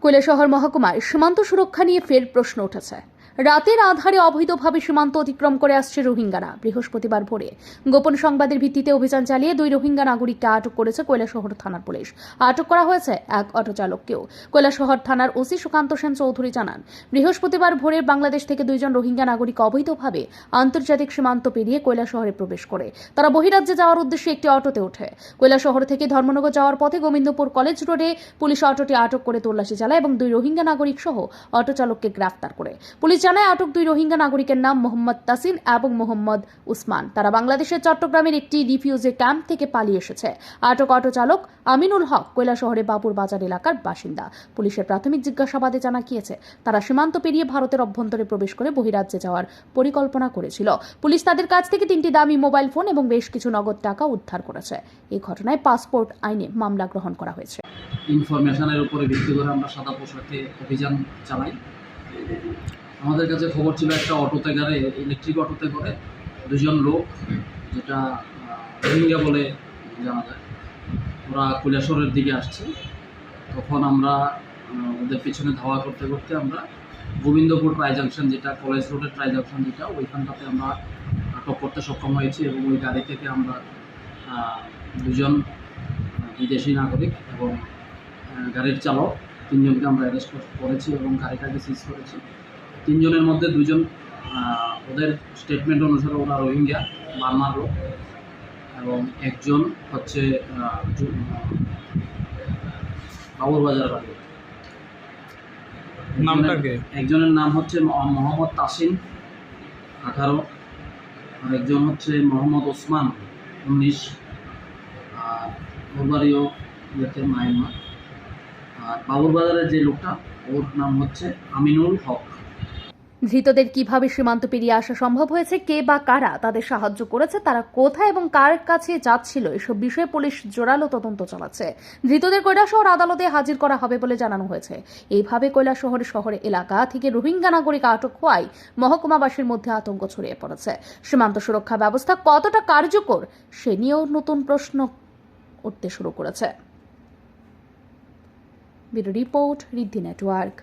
কৈলাসহর মহকুমায় সীমান্ত সুরক্ষা নিয়ে ফের প্রশ্ন উঠেছে। রাতের আধারে অবৈধভাবে সীমান্ত অতিক্রম করে আসছে রোহিঙ্গারা। বৃহস্পতিবার ভোরে গোপন সংবাদের ভিত্তিতে অভিযান চালিয়ে 2 রোহিঙ্গা নাগরিককে আটক করেছে কৈলাসহর থানার পুলিশ। আটক করা হয়েছে এক অটো চালককেও। কৈলাসহর থানার ওসি সুকান্ত সেন চৌধুরী জানান, বৃহস্পতিবার ভোরে বাংলাদেশ থেকে 2 জন রোহিঙ্গা নাগরিক অবৈধভাবে আন্তর্জাতিক সীমান্ত পেরিয়ে কৈলাসহরে প্রবেশ করে তারা বহিরাজ্যে যাওয়ার উদ্দেশ্যে একটি অটোতে ওঠে। কৈলাসহর থেকে ধর্মনগর যাওয়ার পথে গোবিন্দপুর কলেজ রোডে পুলিশ অটোটি আটক করে তল্লাশি চালায় এবং 2 রোহিঙ্গা নাগরিক সহ অটো চালককে গ্রেফতার করে। পুলিশ জানায়, আটক 2 রোহিঙ্গা নাগরিকের নাম মোহাম্মদ তাসিন এবং মোহাম্মদ উসমান। তারা বাংলাদেশের চট্টগ্রামের একটি রিফিউজি ক্যাম্প থেকে পালিয়ে এসেছে। আটক অটো চালক আমিনুল হক কৈলাসহরে বাবুর বাজার এলাকার বাসিন্দা। পুলিশের প্রাথমিক জিজ্ঞাসাবাদে জানা গিয়েছে, তারা সীমান্ত পেরিয়ে ভারতের অভ্যন্তরে প্রবেশ করে বহিরাজ্যে যাওয়ার পরিকল্পনা করেছিল। পুলিশ তাদের কাছ থেকে 3টি দামি মোবাইল ফোন এবং বেশ কিছু নগদ টাকা উদ্ধার করেছে। এই ঘটনায় পাসপোর্ট আইনে মামলা গ্রহণ করা হয়েছে। ইনফরমেশনের উপরে ভিত্তি করে আমরা সাদা পোশাকে অভিযান চালাই। আমাদের কাছে খবর ছিল একটা অটোতে করে, ইলেকট্রিক অটোতে করে 2 জন লোক, যেটা রোহিঙ্গা বলে জানা যায়, ওরা কৈলাসহরের দিকে আসছে। তখন আমরা ওদের পিছনে ধাওয়া করতে করতে আমরা গোবিন্দপুর ট্রাই জাংশন, যেটা কলেজ রোডের ট্রাই জাংশন, যেটা ওইখানটাতে আমরা আটক করতে সক্ষম হয়েছি এবং ওই গাড়ি থেকে আমরা 2 জন বিদেশি নাগরিক এবং গাড়ির চালক 3 জনকে আমরা অ্যারেস্ট করেছি এবং গাড়িটাকে সিজ করেছি। 3 জনের মধ্যে 2 জন ওদের স্টেটমেন্ট অনুসারে ওরা রোহিঙ্গা, বার্মার লোক, এবং একজন হচ্ছে বাবুর বাজার বাড়ি। একজনের নাম হচ্ছে মোহাম্মদ তাসিন 18, আর একজন হচ্ছে মোহাম্মদ ওসমান 19, আর ওর বাড়িও মায়ানমার। আর বাবুর বাজারের যে লোকটা, ওর নাম হচ্ছে আমিনুল হক। ধৃতদের কিভাবে সীমান্ত পেরিয়ে আসা সম্ভব হয়েছে, কে বা কারা তাদের সাহায্য করেছে, তারা কোথায় এবং কার কাছে যাচ্ছিল, এসব বিষয়ে পুলিশ জোরালো তদন্ত চালাচ্ছে। ধৃতদের কৈলাসহর আদালতে হাজির করা হবে বলে জানানো হয়েছে। এইভাবে কৈলাসহর শহর এলাকা থেকে রোহিঙ্গা নাগরিক আটক হওয়ায় মহকুমাবাসীর মধ্যে আতঙ্ক ছড়িয়ে পড়েছে। সীমান্ত সুরক্ষা ব্যবস্থা কতটা কার্যকর সে নিয়েও নতুন প্রশ্ন উঠতে শুরু করেছে। Bureau report, Riddhi network.